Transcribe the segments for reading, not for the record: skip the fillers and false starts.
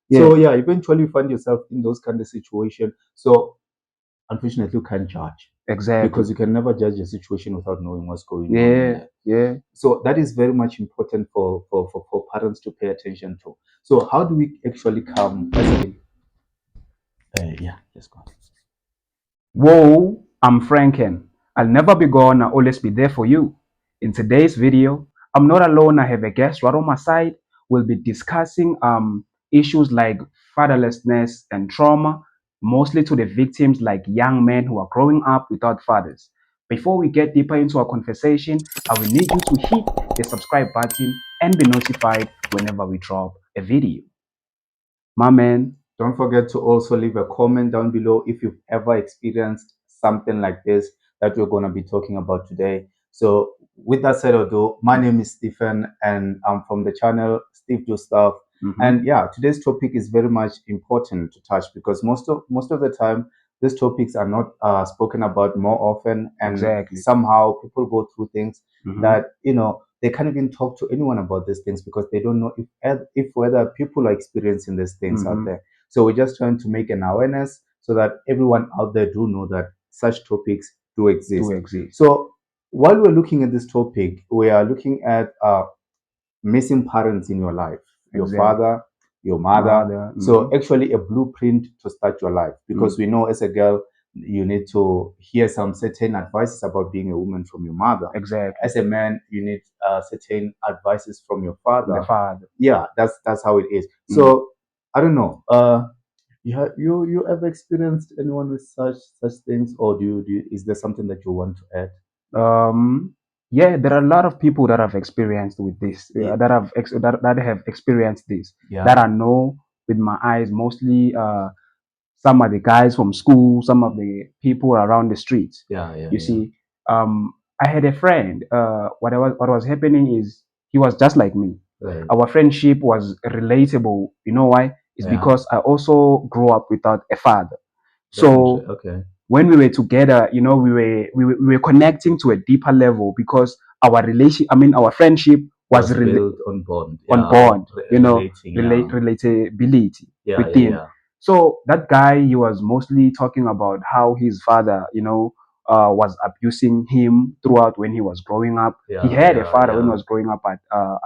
Yeah. So yeah, eventually you find yourself in those kind of situations. So unfortunately, you can't judge Exactly. because you can never judge a situation without knowing what's going on in Yeah. there. Yeah. So that is very much important for parents to pay attention to. So how do we actually come as a yeah, let's go. Whoa, I'm Franken. I'll never be gone, I'll always be there for you. In today's video, I'm not alone, I have a guest right on my side. We'll be discussing issues like fatherlessness and trauma, mostly to the victims like young men who are growing up without fathers. Before we get deeper into our conversation, I will need you to hit the subscribe button and be notified whenever we drop a video. My man, Don't forget to also leave a comment down below if you've ever experienced something like this that we're going to be talking about today. So with that said, although my name is Stephen and I'm from the channel Steve Do Stuff. And yeah, today's topic is very much important to touch because most of the time these topics are not spoken about more often, and exactly. somehow people go through things Mhm. that they can't even talk to anyone about these things because they don't know if whether people are experiencing these things out there. So we're just trying to make an awareness so that everyone out there do know that such topics do exist. So while we're looking at this topic, we are looking at missing parents in your life, your father, your mother. So actually a blueprint to start your life, because we know as a girl, you need to hear some certain advices about being a woman from your mother. Exactly. As a man, you need certain advices from your father. The father. Yeah, that's how it is. So I don't know. You ever experienced anyone with such things, or is there something that you want to add? Yeah, there are a lot of people that have experienced with this, that have experienced this, Yeah. that I know with my eyes. Mostly, some of the guys from school, some of the people around the streets. Yeah, You see, I had a friend. What was happening is he was just like me. Right. Our friendship was relatable. You know why? It's Yeah. because I also grew up without a father. Very So okay. when we were together, we were connecting to a deeper level because our friendship was built on bond. on Yeah, bond, relating. Yeah. relatability Yeah, within. yeah. So that guy, he was mostly talking about how his father, was abusing him throughout when he was growing up. He Yeah, had a yeah, father when he yeah. was growing up, but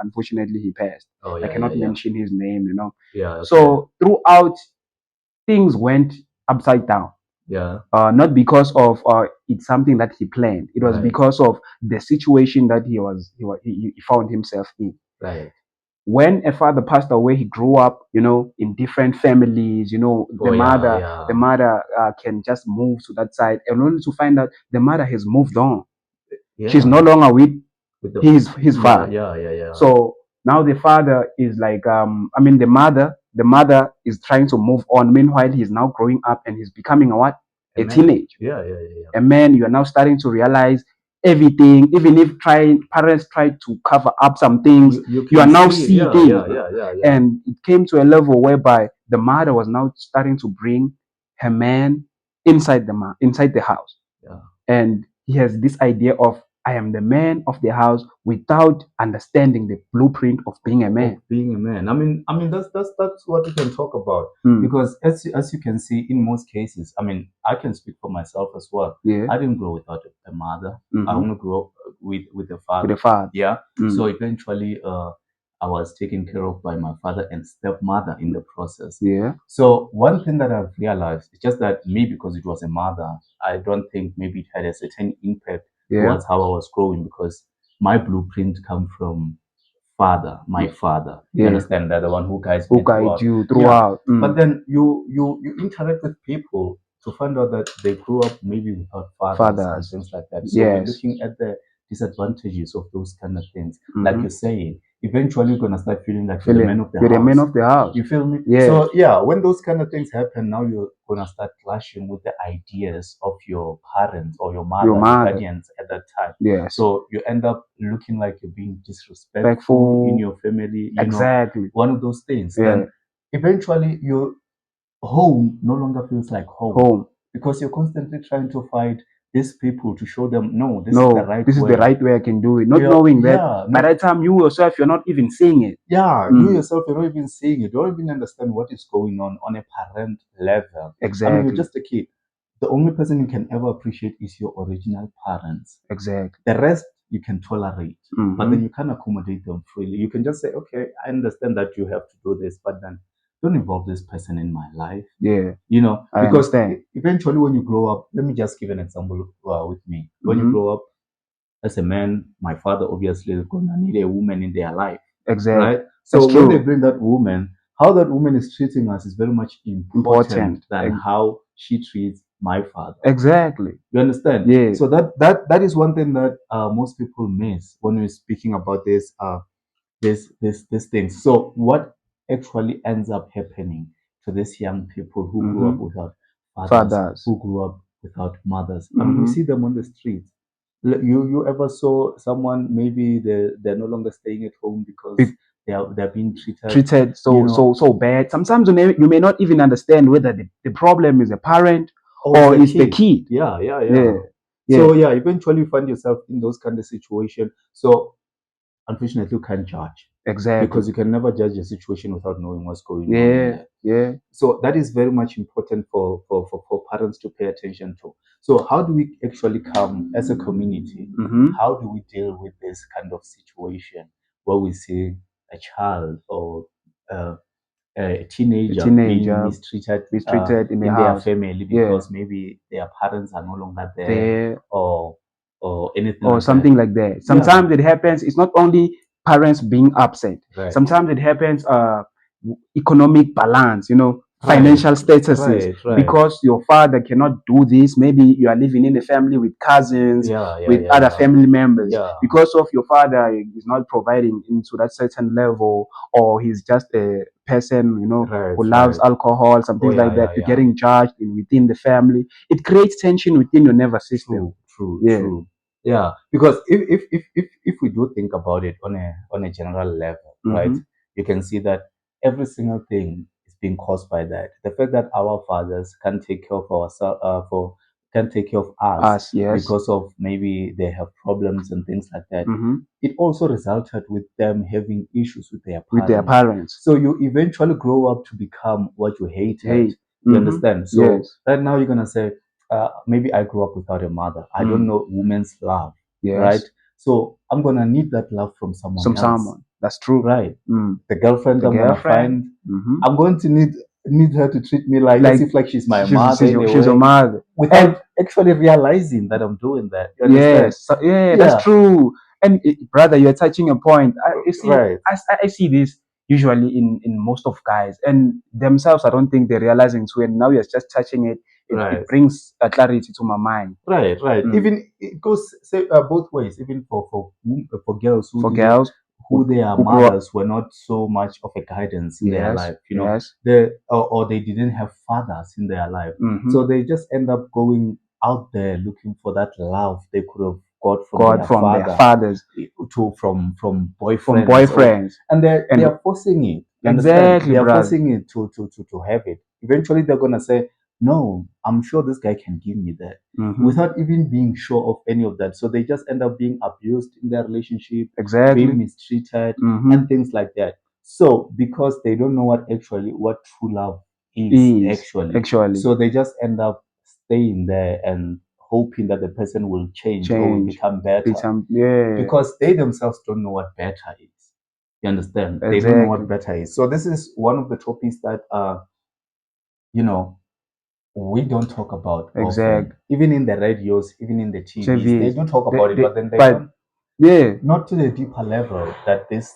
unfortunately he passed. Oh, I yeah, cannot yeah, yeah. mention his name. Yeah, okay. So throughout, things went upside down. Yeah. Not because of it's something that he planned. It was Right. because of the situation that he found himself in. Right. When a father passed away, he grew up, in different families. Oh, yeah, yeah. The mother can just move to that side, and only to find out the mother has moved on. Yeah. She's no longer with the his father. Yeah, yeah, yeah. So now the father is like, the mother is trying to move on. Meanwhile, he's now growing up and he's becoming a what? A man. teenager. Yeah, yeah, yeah, yeah. A man. You are now starting to realize everything. Even if parents try to cover up some things, you are now seeing things. Yeah. And it came to a level whereby the mother was now starting to bring her man inside the house. Yeah. And he has this idea of, I am the man of the house, without understanding the blueprint of being a man. Being a man. I mean that's what we can talk about. Because as you can see, in most cases, I mean, I can speak for myself as well. Yeah. I didn't grow without a mother. I only grew up with a father. With a father. Yeah. So eventually I was taken care of by my father and stepmother in the process. Yeah. So one thing that I've realized is just that me, because it was a mother, I don't think maybe it had a certain impact towards how I was growing, because my blueprint come from my father. You understand, that the one who guides me you throughout. Yeah. But then you interact with people to find out that they grew up maybe without fathers and things like that. So we're looking at the disadvantages of those kind of things. Like you're saying, eventually you're gonna start feeling like you're the man of the house. You're the man of the house. You feel me? Yeah. So yeah, when those kind of things happen, now you're gonna start clashing with the ideas of your parents or your mother, your guardians at that time. Yeah. So you end up looking like you're being disrespectful in your family. Exactly. One of those things. Yeah. And eventually your home no longer feels like home. Because you're constantly trying to fight these people to show them, no, this is the No, right this is way. the right way I can do it. Not Yeah, knowing that yeah, by not, that time you yourself, you're not even seeing it. yeah, you Mm. yourself, you're not even seeing it. You don't even understand what is going on a parent level. I mean, Exactly. you're just a kid. The only person you can ever appreciate is your original parents. Exactly. The rest you can tolerate, but Mhm. then you can't accommodate them freely. You can just say, okay, I understand that you have to do this, but then don't involve this person in my life. Yeah, You know, I because understand. eventually when you grow up, let me just give an example with me. When you Mhm. grow up as a man, my father obviously is gonna need a woman in their life, Exactly. right? So That's when they true. bring that woman, how that woman is treating us is very much important than Important. how she treats my father. Exactly. You understand? Yeah. So that is one thing that most people miss when we're speaking about this thing. So what actually ends up happening to these young people who grew up Mhm. without fathers, Fathers. who grew up without mothers? I mean, we Mhm. see them on the streets. You ever saw someone, maybe they're no longer staying at home because Be- they're being treated, treated you so know, so bad. Sometimes you may not even understand whether the problem is the parent or or the it's the kid. kid. Yeah, yeah, Yeah. yeah. Yeah. So yeah, eventually you find yourself in those kind of situations. So unfortunately, you can't judge Exactly. because you can never judge a situation without knowing what's going on in Yeah. there. Yeah. So that is very much important for parents to pay attention to. So how do we actually come as a community? Mhm. How do we deal with this kind of situation where we see a child or uh, a A teenager being teenager mistreated in the in their house. family Yeah. because maybe their parents are no longer there There or anything or like that? something like that. Yeah, Sometimes it happens. It's not only parents being absent. right, Sometimes it happens. Economic balance. right, Financial statuses. right, right. Because your father cannot do this. Maybe you are living in a family with cousins, Yeah, yeah, with yeah, other yeah, family members. yeah, Because of your father is not providing into that certain level, or he's just a person, right, who loves right. alcohol, some Oh things yeah, like that. yeah, You're yeah. getting judged within the family. It creates tension within your nervous system. True, true, Yeah. true. Yeah, because if we do think about it on a general level, right, Mm-hmm. you can see that every single thing is being caused by that. The fact that our fathers can't take care of ourselves, can't take care of us Us, yes. because of maybe they have problems and things like that. Mm-hmm. It also resulted with them having issues with their With their parents. parents. So you eventually grow up to become what you hated. Hate. You Mm-hmm. understand? So Yes. right now you're gonna say, maybe I grew up without a mother. I don't know women's love, right? Yes. So I'm gonna need that love from someone Some else, someone. That's true. right? Mm. The girlfriend The I'm gonna girlfriend. find, Mm-hmm. I'm going to need her to treat me like as Like if like she's my she's mother she's in your, a she's your way, mother. And without actually realizing that I'm doing that. You understand? yes, so, yeah, Yeah, that's true. And brother, you're touching a point. You see, right, I see this usually in most of guys and themselves. I don't think they're realizing it. When now you're just touching it, it right. brings a clarity to my mind. Right, right. Mm. Even it goes say, both ways. Even for girls who For didn't, girls who their who grew up, mothers were not so much of a guidance in their yes, life, yes, or they didn't have fathers in their life, mm-hmm. so they just end up going out there looking for that love they could have got from got their from their father, fathers, from from boyfriends, boyfriends, and they and are forcing it. You understand? exactly, They are brother. forcing it to have it. Eventually, they're gonna say, "No, I'm sure this guy can give me that." Mm-hmm. Without even being sure of any of that. So they just end up being abused in their relationship, Exactly. being mistreated, Mm-hmm. and things like that. So because they don't know what true love is Is actually, so they just end up staying there and hoping that the person will change or will become better yeah, because they themselves don't know what better is. You understand? They don't know what exactly, better is. So this is one of the topics that you know we don't talk about exact. often. Even in the radios, even in the TVs, they TVs, do talk about it, but then they but don't, yeah, not to the deeper level that this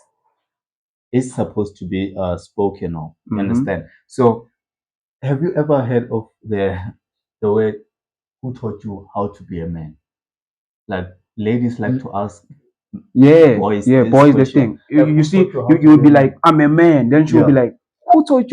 is supposed to be spoken of. You mm-hmm. understand? So, have you ever heard of the way "Who taught you how to be a man"? Like ladies like to ask Yeah, boys yeah, this boys, the question: thing. You "Who see, taught you how you to will be a be like, man?" I'm a man. Then she will be Yeah. like, who taught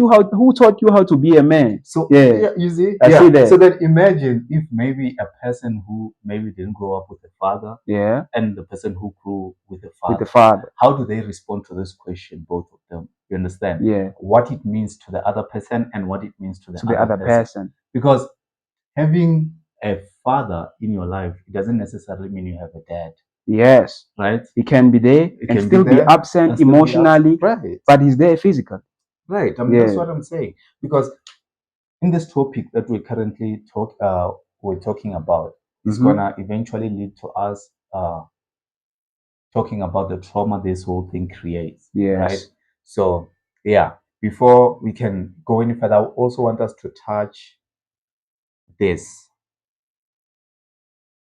you how to be a man? So Yeah, you see, I see that. So then imagine if maybe a person who maybe didn't grow up with a father, Yeah, and the person who grew with a with the father, father. how do they respond to this question, both of them? You understand? Yeah, What it means to the other person and what it means to the to the other other person. person. Because having a father in your life, it doesn't necessarily mean you have a dad, Yes. right? He can be there It and can be still be there absent and still be emotionally, right. but he's there physically. Right. I mean, that's Yeah. what I'm saying. Because in this topic that we currently we're talking about, it's Mhm. gonna eventually lead to us talking about the trauma this whole thing creates. Right. Yes. So yeah, before we can go any further, I also want us to touch this.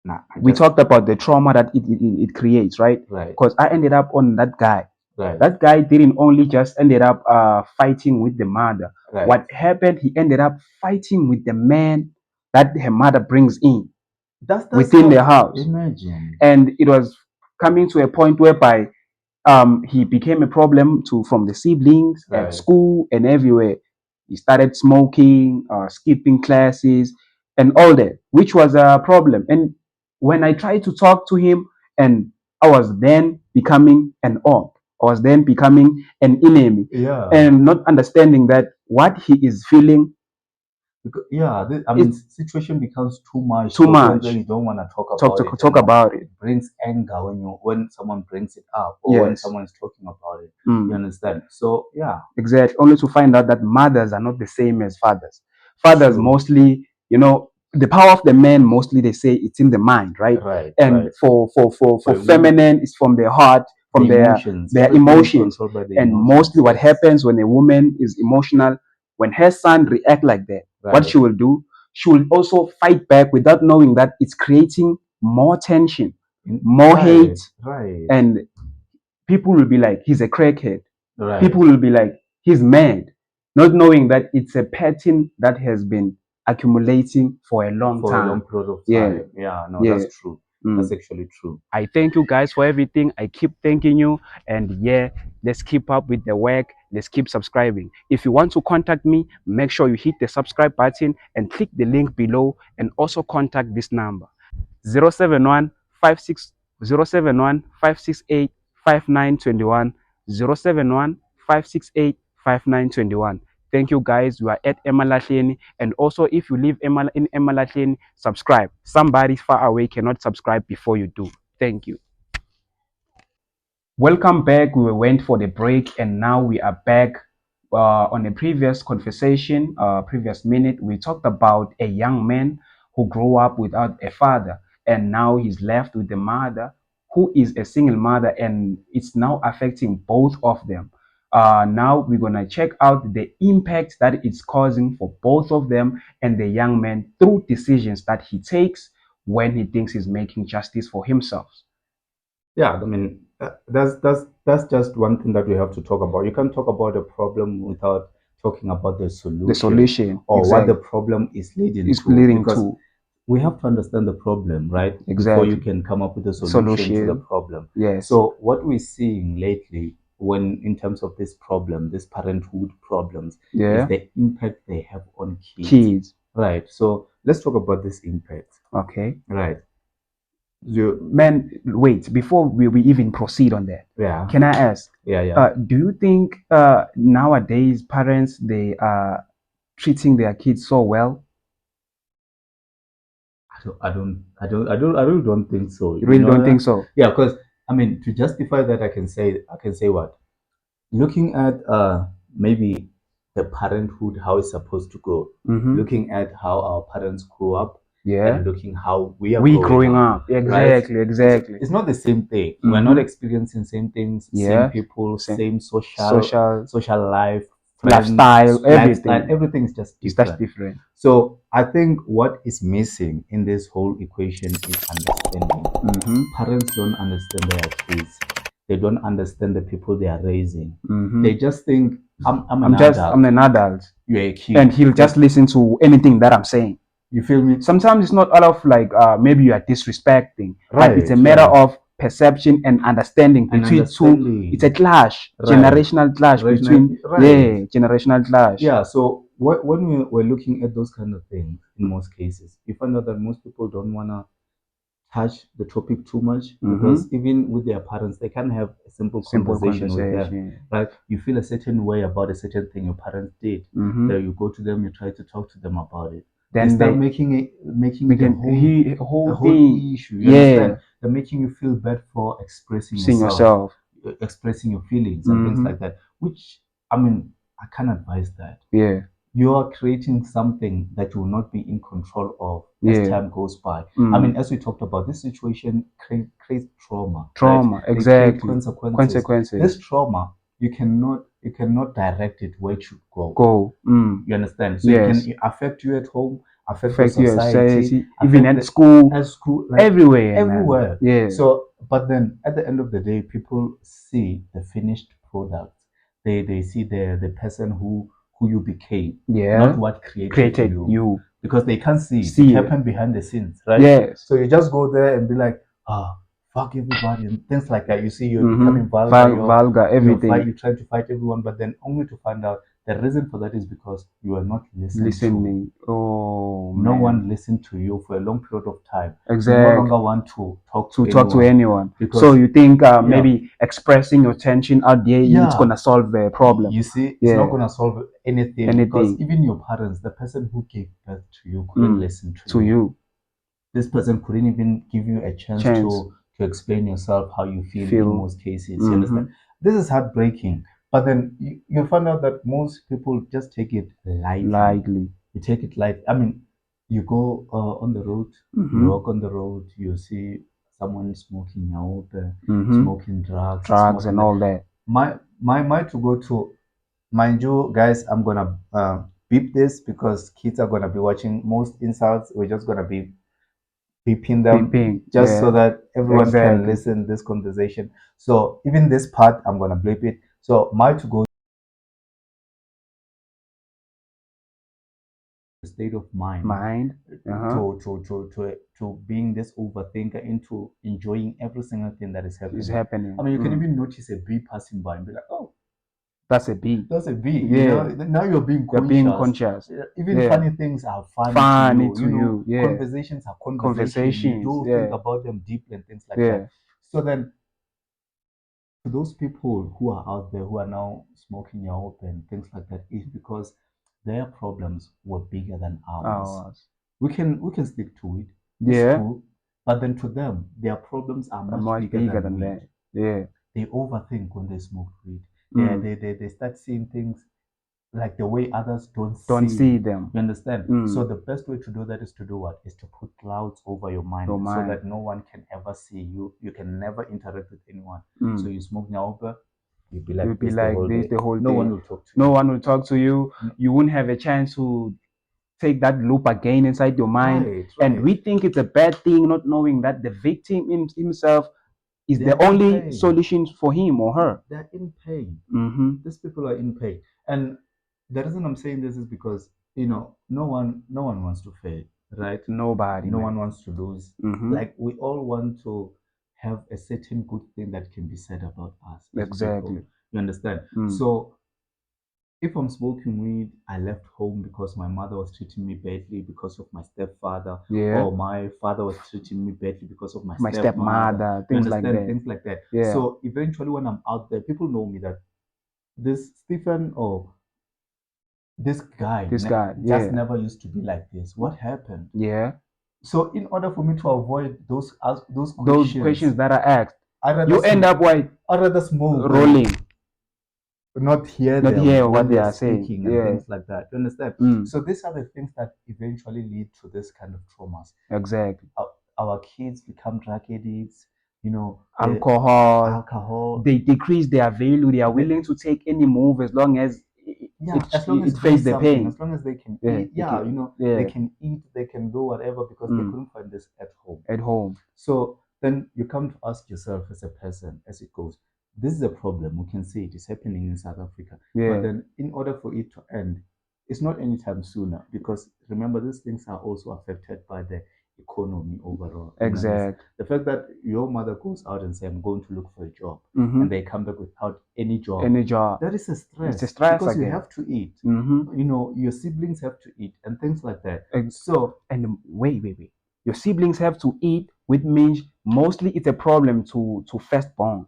Nah, We talked about the trauma that it creates, right? right, Because I ended up on that guy. right, That guy didn't only just ended up fighting with the mother. right. What happened? He ended up fighting with the man that her mother brings in That's within how, the house, imagine. and it was coming to a point whereby he became a problem to from the siblings at Right. school and everywhere. He started smoking, skipping classes, and all that, which was a problem. And when I tried to talk to him, and I was then becoming an odd, I was then becoming an enemy, Yeah. and not understanding that what he is feeling Because, yeah, I is mean, situation becomes too much. too To the point much. where you don't want to talk Talk about to it talk anymore. about it. It brings anger when someone brings it up or when Yes. someone is talking about it. Mm. You understand? So yeah, Exactly. Only to find out that mothers are not the same as fathers. Fathers True. mostly, the power of the man mostly they say it's in the mind, right? right, And right. for women, feminine, it's from their heart, from the their emotions, their everything is emotions. controlled by the And emotions. mostly what Yes. happens when a woman is emotional, when her son react like that, what Right. she will do, she will also fight back without knowing that it's creating more tension, more hate, Right. and people will be like, he's a crackhead. Right. People will be like, he's mad, not knowing that it's a pattern that has been accumulating for a long for time. a long period of Yeah. time. Yeah, no, Yeah. that's true. Mm. That's actually true. I thank you guys for everything. I keep thanking you. And yeah, let's keep up with the work. Let's keep subscribing. If you want to contact me, make sure you hit the subscribe button and click the link below, and also contact this number 071 56 071 568 5921 071 568 5921. Thank you guys. You are at Emalahleni, and also if you live in Emalahleni, subscribe. Somebody far away cannot subscribe before you do. Thank you. Welcome back. We went for the break, and now we are back. On a previous conversation, previous minute, we talked about a young man who grew up without a father, and now he's left with the mother, who is a single mother, and it's now affecting both of them. Now we're gonna check out the impact that it's causing for both of them and the young man through decisions that he takes when he thinks he's making justice for himself. Yeah, I mean, that's just one thing that we have to talk about. You can't talk about a problem without talking about the The solution solution, or what the exactly, problem is leading is to. leading Because to we have to understand the problem, right? Before you exactly can come up with a solution to the solution. problem. Yes. So what we're seeing lately when in terms of this problem, this parenthood problems, Yeah. is the impact they have on kids. Kids. Right. So let's talk about this impact. Okay. Right. Man, wait, before we even proceed on that, Yeah. can I ask, Yeah. do you think nowadays parents they are treating their kids so well? I really don't think so. You really don't think so? Yeah, because I mean, to justify that, I can say what? Looking at maybe the parenthood, how it's supposed to go. Mm-hmm. Looking at how our parents grew up, Yeah. and looking how we are We growing growing up. up. Exactly, exactly. It's not the same thing. We're not Mm-hmm. experiencing same things, Yeah. same people, Same. same Social social life, friends, lifestyle, everything. everything is just It's different. just different. So I think what is missing in this whole equation is understanding. Mm-hmm. Parents don't understand their kids. They don't understand the people they are raising. Mm-hmm. They just think I'm an adult. I'm an adult. You're a kid. And he'll just listen to anything that I'm saying. You feel me? Sometimes it's not all of like maybe you are disrespecting, but it's a matter of perception and understanding between two. It's a clash, generational clash between generational clash. Yeah. So when we're looking at those kind of things, in most cases, you find out that most people don't wanna touch the topic too much because even with their parents, they can't have a simple conversation with them. Right? You feel a certain way about a certain thing your parents did. Then you go to them, you try to talk to them about it. They then start they making it he a whole whole thing, issue. You yeah, understand? They're making you feel bad for expressing seeing yourself, yourself. expressing your feelings and things Mm-hmm. like that. Which I mean, I can't advise that. Yeah, You are creating something that you will not be in control of as yeah. time goes by. I Mm. mean, as we talked about, this situation creates trauma, right? Trauma, They create exactly. consequences. This Consequences. trauma, you cannot direct it where it should go. Go. Mm. You understand? So it Yes. can affect you at home, affect your Affect your society, society, even affect at the school, at school, like everywhere, man. everywhere. Yeah. So, but then at the end of the day, people see the finished product. They see the person who you became, not Yeah. what created Created you, you. because they can't see it. It See it. happened behind the scenes, right? Yes. So you just go there and be like, ah, fuck everybody and things like that. You see, you're Mm-hmm. becoming vulgar. Vulgar, everything. You're trying to fight everyone, but then only to find out the reason for that is because you are not listened to. Listening. Oh, No man. one listened to you for a long period of time. You no longer Exactly. want to talk to To talk to anyone anyone. So because, you think yeah, maybe expressing your tension out there, it's yeah, gonna solve the problem. you see, it's not Yeah. going to solve anything because Anything. even your parents, the person who gave birth to you, couldn't Mm. listen to To you. you. This person couldn't even give you a chance Chance. to explain yourself how you feel in Feel. most cases. You Mm-hmm. understand? This is heartbreaking. But then you find out that most people just take it lightly. Lightly. You take it light. I mean, you go on the road, you Mm-hmm. walk on the road, you see someone smoking out, Mm-hmm. smoking drugs, Drugs smoking and that. all that. My to go to, mind you, guys, I'm gonna beep this because kids are gonna be watching. Most insults, we're just gonna be beeping them Peeping. just so Yeah. that everyone can Exactly. listen this conversation. So even this part, I'm gonna bleep it. So my to go state of mind Mind. Uh-huh. to being this overthinker into enjoying every single thing that is Is happening. I happening. mean, you can Mm. even notice a bee passing by and be like, "Oh, That's a B. that's a bee." You know, Yeah. now you're being You're being conscious. conscious. Even Yeah. funny things are funny to Funny you. to you. Yeah. Conversations are conversation. You Conversations. do think Yeah. about them deeply and things like Yeah. that. So then to those people who are out there who are now smoking open, things like that, is because their problems were bigger than ours. Ours. We can stick to it. It's Yeah. true. But then to them, their problems are much Much bigger bigger than than weed. that. Yeah. They overthink when they smoke weed. Mm. They start seeing things like the way others don't Don't see. see them. You understand? So Mm. the best way to do that is to do what? Is to put clouds over your mind Your so mind. that no one can ever see you. You can never interact with anyone. So Mm. you smoke nyauba, you'll be You'll like be this the like whole this day. the whole No one day. will talk to No you. one will talk to you. No, You won't have a chance to take that loop again inside your mind. right, And right. we think it's a bad thing, not knowing that the victim himself is They the are in only pain. solution for him or her. They're in pain. Mm-hmm. These people are in pain. And the reason I'm saying this is because, no one wants to fail, right? Nobody, No one man. wants to lose. Mm-hmm. Like we all want to have a certain good thing that can be said about us as people. Exactly. You understand? Mm. So if I'm smoking weed, I left home because my mother was treating me badly because of my stepfather, Yeah. or my father was treating me badly because of my My stepmother. stepmother, You things like understand? that. Things like that. Yeah. So eventually, when I'm out there, people know me that this Stephen or this guy This guy. just Yeah. never used to be like this. What happened? Yeah. So in order for me to avoid those Those questions, questions that are asked, I rather you end up while I rather smoke and rolling, not hear not them hear what when they they're are saying. speaking and Yeah. things like that. You understand? Mm. So these are the things that eventually lead to this kind of traumas. Exactly. Our kids become drug addicts. Alcohol. Alcohol. They decrease their value. They are They, willing to take any move as long as yeah, as long as it it brings fades the something, pain. as long as they can Yeah. eat, yeah, they Yeah. can eat, they can do whatever because they Mm. couldn't find this at home. At home. So then you come to ask yourself as a person as it goes, this is a problem. We can see it is happening in South Africa. But Yeah. then in order for it to end, it's not anytime sooner because remember these things are also affected by the economy overall. Exact. The fact that your mother goes out and say, I'm going to look for a job, Mm-hmm. and they come back without any job. Any job. That is a It's stress a stress because you again. have to eat. Mm-hmm. Your siblings have to eat and things like that. So, and wait. Your siblings have to eat, which means mostly it's a problem to firstborn.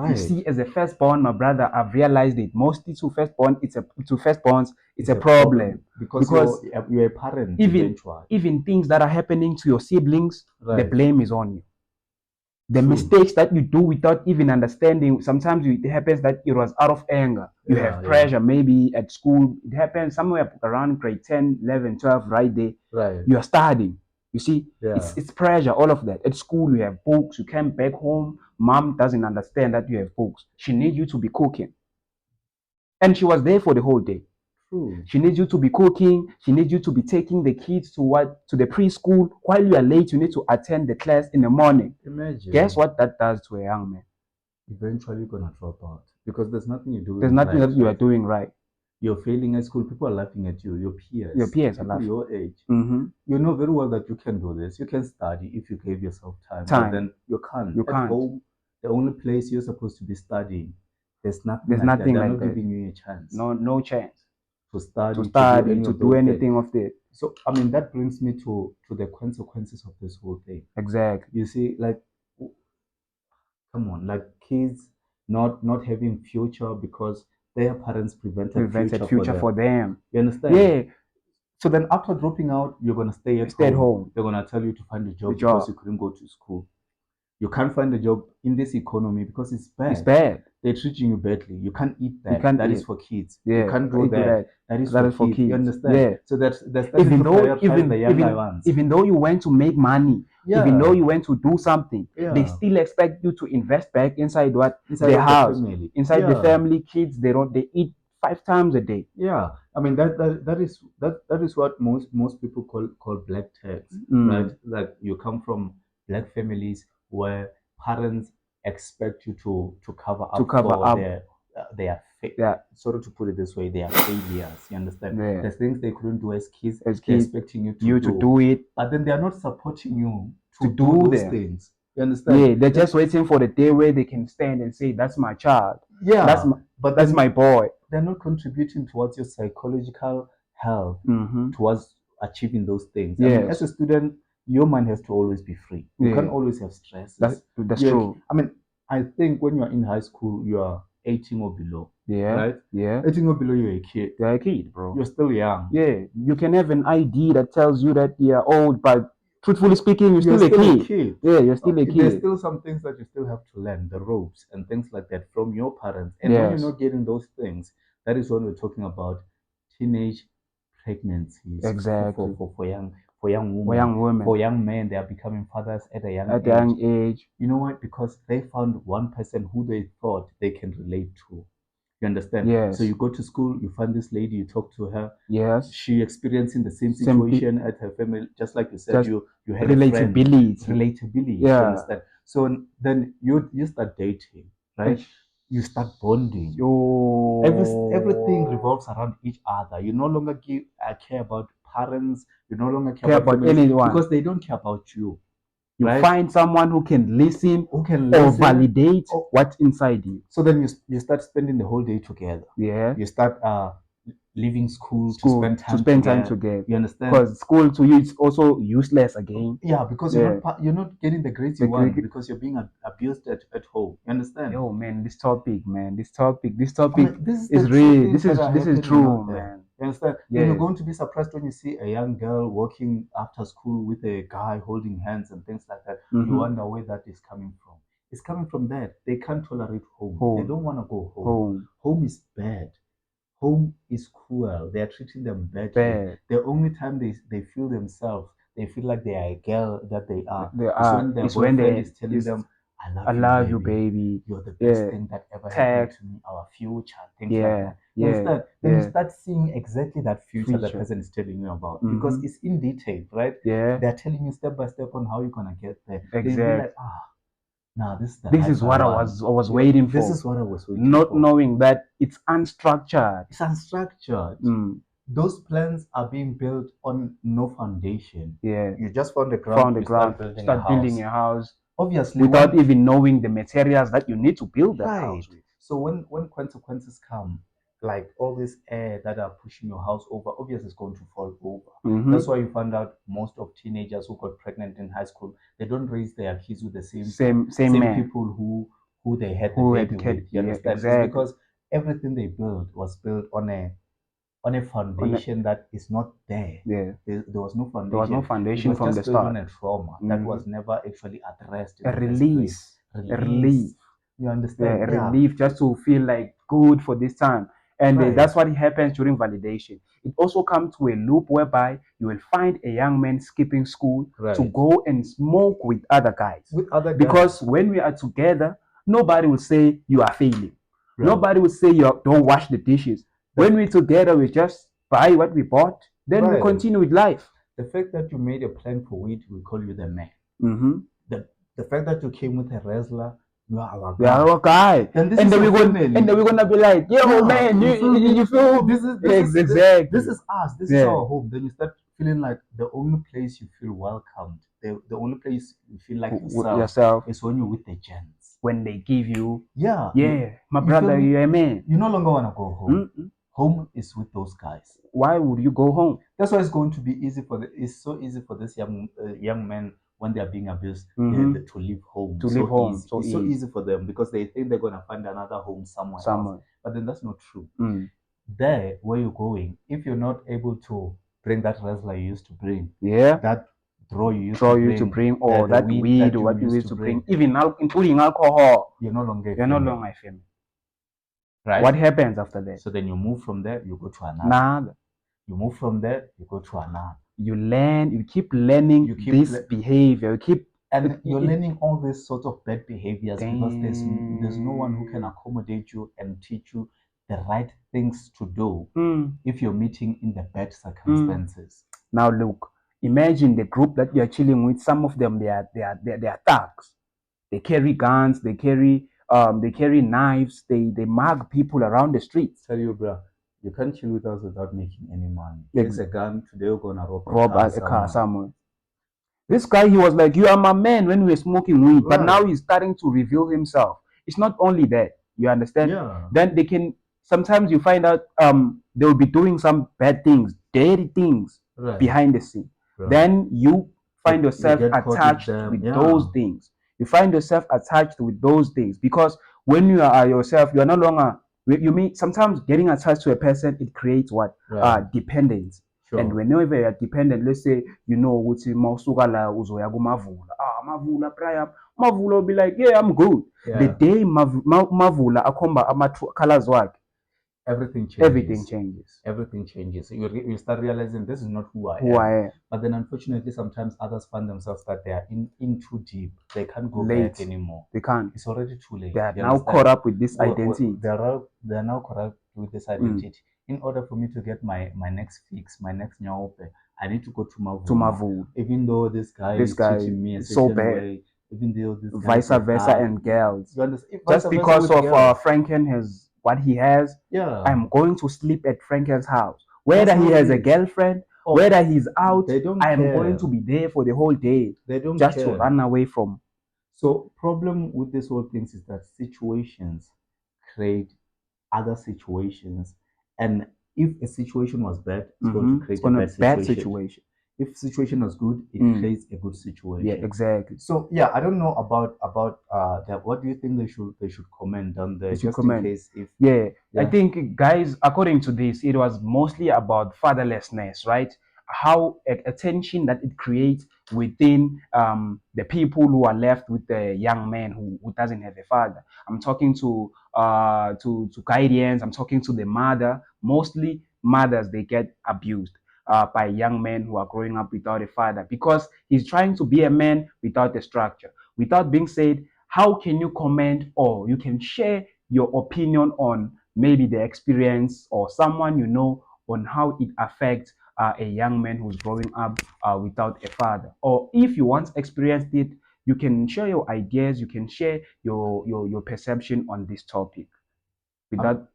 You Right. see, as a firstborn, my brother, I've realized it. Mostly to firstborns, it's a a problem because because you're a parent even eventually. even things that are happening to your siblings, the Right. blame is on you. The True. mistakes that you do without even understanding, sometimes it happens that it was out of anger. You Yeah, have pressure, maybe at school. It happens somewhere around grade 10, 11, 12, right there. Right. You are studying. You see, Yeah. it's pressure, all of that. At school, you have books. You came back home. Mom doesn't understand that you have books. She needs you to be cooking. And she was there for the whole day. True. She needs you to be cooking. She needs you to be taking the kids to the preschool. While you are late, you need to attend the class in the morning. Imagine. Guess what that does to a young man? Eventually gonna drop out because there's nothing you're doing. There's nothing right, that you are right? doing right. You're failing at school. People are laughing at you. Your peers. Your peers are people laughing. your age. Mm-hmm. You know very well that you can do this. You can study if you give yourself time. But Time. then you can't. You At can't. home, the only place you're supposed to be studying, there's nothing There's like nothing that. They're like not that. giving you a chance No chance to study, to to do study, any to of do those anything things. of that. So I mean that brings me to the consequences of this whole thing. Exactly. You see, like, come on, like kids not having future because their parents prevented future for them. You understand? Yeah. So then after dropping out, you're gonna stay at Stay home. at home. They're gonna tell you to find a job The because job. you couldn't go to school. You can't find a job in this economy because it's bad. It's bad. They're treating you badly. You can't eat that. You can't That eat. is for kids. Yeah. You can't do do that. That is That for is kids. You understand? Yeah. So that's Even to though prioritize the younger ones. even though you went to make money, Yeah. even though you went to do something, Yeah. they still expect you to invest back inside what Inside the of house, the family. inside the Yeah. family. Kids, they eat 5 times a day. Yeah, I mean that is what most people call black tax, right? Like you come from black families where parents expect you to cover up for their Yeah. sorry to put it this way, their failures. You understand? Yeah. There's things they couldn't do as kids. As They're kids, expecting you to do it, but then they are not supporting you to to do those them. things. You understand? Yeah, they're just waiting for the day where they can stand and say, "That's my child. Yeah, That's that's my boy." They're not contributing towards your psychological health, Mm-hmm. towards achieving those things. I mean, as a student, your mind has to always be free. You can't always have stress. That's true. I mean, I think when you're in high school, you are 18 or below. Yeah. Right? Yeah. 18 or below, you're a kid. You're a kid, bro. You're still young. Yeah. You can have an ID that tells you that you're old, but truthfully speaking, you're still a kid. Yeah, you're still a kid. There's still some things that you still have to learn, the ropes and things like that from your parents. And when you're not getting those things, that is when we're talking about teenage pregnancies. Exactly. For young women. For young men, they are becoming fathers at a young age. You know what? Because they found one person who they thought they can relate to. You understand? Yes. So you go to school, you find this lady, you talk to her. Yes. She experiencing the same situation at her family, just like you said. You had relatability. Relatability. Yeah. You understand? So then you start dating, right? You start bonding. Oh. Everything revolves around each other. You no longer care about parents. You no longer care about anyone because they don't care about you. You find someone who can listen, or validate what's inside you. So then you start spending the whole day together. Yeah. You start leaving school to spend time together. You understand? Because school to you is also useless again. Yeah, because you're not getting the grades you want because you're being abused at home. You understand? Yo, man, this topic this is real. This is true, man. You understand? Yeah. You're going to be surprised when you see a young girl walking after school with a guy holding hands and things like that. You wonder where that is coming from. It's coming from that. They can't tolerate home. They don't want to go home. Home is bad. Home is cruel. They are treating them badly. The only time they feel themselves, they feel like they are a girl that they are. Is when their boyfriend is telling them, I love you, baby. You're the best thing that ever happened to me. Our future, things like that. Then you start seeing exactly that future that person is telling you about because it's in detail, right? Yeah. They're telling you step by step on how you're gonna get there. Exactly. Then you're like, nah, this is what I was waiting for. This is what I was waiting for. Not knowing that it's unstructured. It's unstructured. Those plans are being built on no foundation. Yeah. You just found the ground. Start building a house. Obviously, without even knowing the materials that you need to build that house with. So when consequences come, like all this air that are pushing your house over, obviously it's going to fall over. That's why you find out most of teenagers who got pregnant in high school, they don't raise their kids with the same man. people who they had the Who baby had with. You yeah, understand? It's exactly. because everything they built was built on a On the, foundation that is not there. yeah, There was no there was no foundation. It foundation was from the just built on start. a trauma that Hmm. was never actually addressed in A the first place. release, a relief. Release. You Yeah, understand? a Yeah. relief just to feel like good for this time. And Right. that's what happens during validation. It also comes to a loop whereby you will find a young man skipping school to Right. go and smoke with other guys. With other Because guys. when we are together, nobody will say you are failing. Right. Nobody will say you don't wash the dishes. When we're together, we just buy what we bought, then we Right. continue with life. The fact that you made a plan for it, we call you the man. Mm-hmm. The fact that you came with a wrestler, you are our We guy. are our guy. And then we're gonna be like, yo, Yeah, man, you feel this is exactly. this is us. This is our home. Then you start feeling like the only place you feel welcomed, the only place you feel like yourself is when you're with the gents. When they give you, Yeah, my you brother, feel me? you're a man. You no longer want to go home. Mm-mm. Home is with those guys. Why would you go home? That's why it's going to be easy for it's so easy for this young men when they are being abused Mhm. to leave home. To leave home, Easy. so It's so easy. easy for them because they think they're gonna find another home somewhere else. But then that's not true. Mm. There, where you're going, if you're not able to bring that wrestler you used to bring, Yeah. that draw you used Draw to you to bring, or the that weed weed, that or you what you used to bring, bring, even including alcohol, you're no longer a you're no family, longer a family. right? What happens after that? So then you move from there, you go to another. Nada. You move from there, you go to another. You learn, you keep learning this behavior. You keep and you're learning all these sorts of bad behaviors because there's no one who can accommodate you and teach you the right things to do if you're meeting in the bad circumstances. Now look, imagine the group that you're chilling with. Some of them they are thugs. They carry guns. They carry knives. They mug people around the streets. Tell you, bro, you can't chill with us without making any money. There's a gun today. We're gonna rob a car somewhere. This guy, he was like, "You are my man" when we were smoking weed, but now he's starting to reveal himself. It's not only that, you understand? Yeah. Then they can sometimes you find out they will be doing some bad things, dirty things behind the scene. Right. Then you find yourself attached with those things. You find yourself attached with those things because when you are yourself, you are no longer. You mean sometimes getting attached to a person, it creates what dependence. Sure. And whenever you are dependent, let's say you know ukuthi mawusuka la uzoya kuMavula. Mavula Brian. Mavula will be like, yeah, I'm good. Yeah. The day Mavula akhomba ama-colors wakhe, everything changes. Everything changes. You start realizing this is not who I am. But then unfortunately sometimes others find themselves that they are in too deep. They can't go back anymore. They can't. It's already too late. They are now caught up with this identity. They are now caught up with this identity. In order for me to get my next fix, my next nyaope, I need to go to Mavula. Even though this guy is teaching me a so certain bad. Way, even though this vice versa and girls. Just because of Franken has what he has, I'm going to sleep at Franken's house. Whether he has a girlfriend, whether he's out, I'm going to be there for the whole day. They don't just to run away from. So problem with this whole thing is that situations create other situations, and if a situation was bad, it's going to create a bad situation. If situation was good, it creates a good situation. Yeah, exactly. So yeah, I don't know about that. What do you think they should comment on there? Just in case if I think guys, according to this, it was mostly about fatherlessness, right? How attention that it creates within the people who are left with the young man who doesn't have a father. I'm talking to guardians. I'm talking to the mother. Mostly mothers, they get abused by young men who are growing up without a father because he's trying to be a man without a structure. Without being said, how can you comment or you can share your opinion on maybe the experience or someone you know on how it affects a young man who's growing up without a father? Or if you once experienced it, you can share your ideas, you can share your perception on this topic. With that,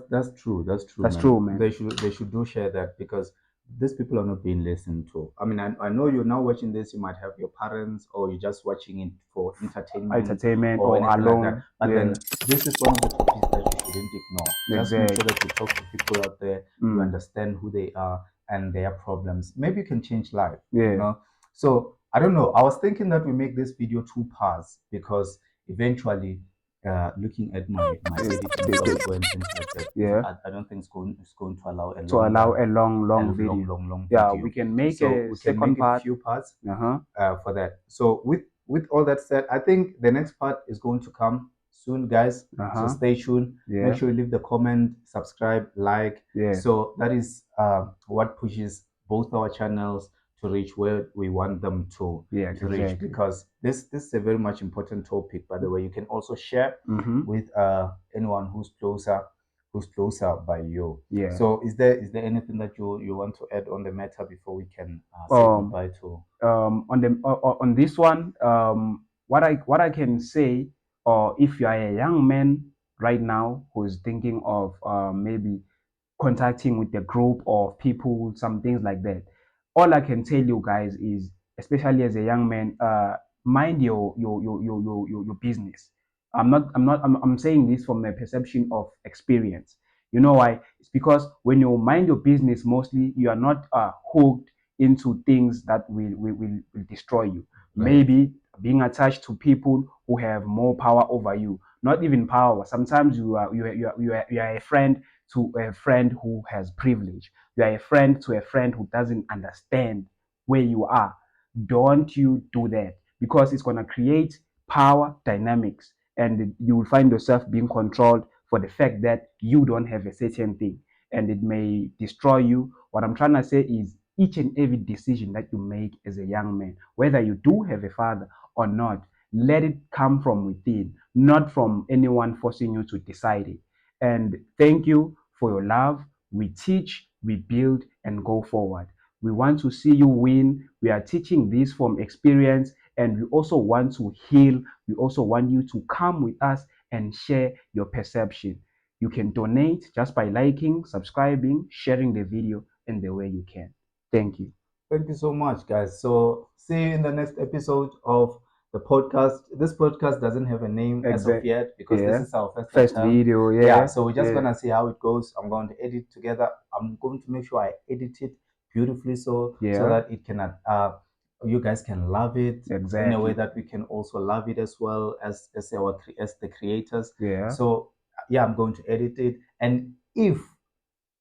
that's true. That's true. That's true, man. They should do share that because these people are not being listened to. I mean, I know you're now watching this. You might have your parents, or you're just watching it for entertainment, or alone. Like that. But then this is one of the topics that you shouldn't ignore. Just make sure that you talk to people out there. You understand who they are and their problems. Maybe you can change life. Yeah. You know. So I don't know. I was thinking that we make this video 2 parts because eventually, looking at my editing software and things like that, Yeah. I don't think it's going to allow a To allow longer, a long video. long Yeah, video. we can make So a we can make second it part. few parts Uh-huh. for that. So with all that said, I think the next part is going to come soon, guys. So Uh-huh. stay tuned. Yeah. Make sure you leave the comment, subscribe, like. Yeah. So that is what pushes both our channels to reach where we want them to Yeah, reach. exactly. Because this is a very much important topic. By the way, you can also share Mm-hmm. with anyone who's closer by you. Yeah. So is there anything that you want to add on the matter before we can say goodbye to? On this one, what I can say, or if you are a young man right now who is thinking of maybe contacting with a group of people, some things like that, all I can tell you guys is, especially as a young man, mind your business. I'm saying this from a perception of experience. You know why? It's because when you mind your business, mostly you are not hooked into things that will destroy you. Right. Maybe being attached to people who have more power over you. Not even power. Sometimes you are a friend to a friend who has privilege. You are a friend to a friend who doesn't understand where you are. Don't you do that, because it's going to create power dynamics, and you will find yourself being controlled for the fact that you don't have a certain thing, and it may destroy you. What I'm trying to say is, each and every decision that you make as a young man, whether you do have a father or not, let it come from within, not from anyone forcing you to decide it. And thank you for your love. We teach, we build, and go forward. We want to see you win. We are teaching this from experience, and we also want to heal. We also want you to come with us and share your perception. You can donate just by liking, subscribing, sharing the video in the way you can. Thank you. Thank you so much, guys. So see you in the next episode of the podcast. This podcast doesn't have a name as of yet because this Yeah. is our first First attempt. video. Yeah, Yeah. so we're just Yeah. gonna see how it goes. I'm going to edit together. I'm going to make sure I edit it beautifully so Yeah. that it can you guys can love it in a Exactly. way that we can also love it as well as the creators. Yeah. So yeah, I'm going to edit it, and if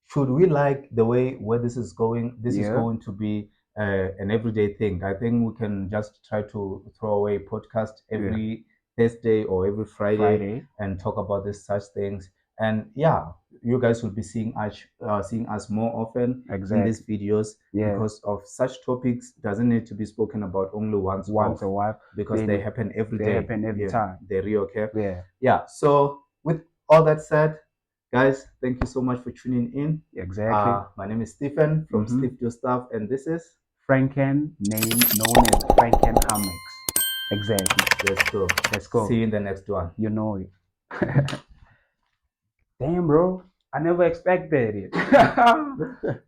should we like the way where this is going, this is Yeah. going to be an everyday thing. I think we can just try to throw away podcast every Thursday or every Friday and talk about this such things. And yeah, you guys will be seeing us more often in these videos Yeah. because of such topics. Doesn't need to be spoken about only once Once off a while, because they happen every they day. happen every time. They reoccur. Yeah. Yeah. So with all that said, guys, thank you so much for tuning in. Exactly. My name is Stephen from Steve Do Stuff, and this is Franken, name known as Franken Hamex. Exactly. Let's go. Let's go. See you in the next one. You know it. Damn, bro. I never expected it.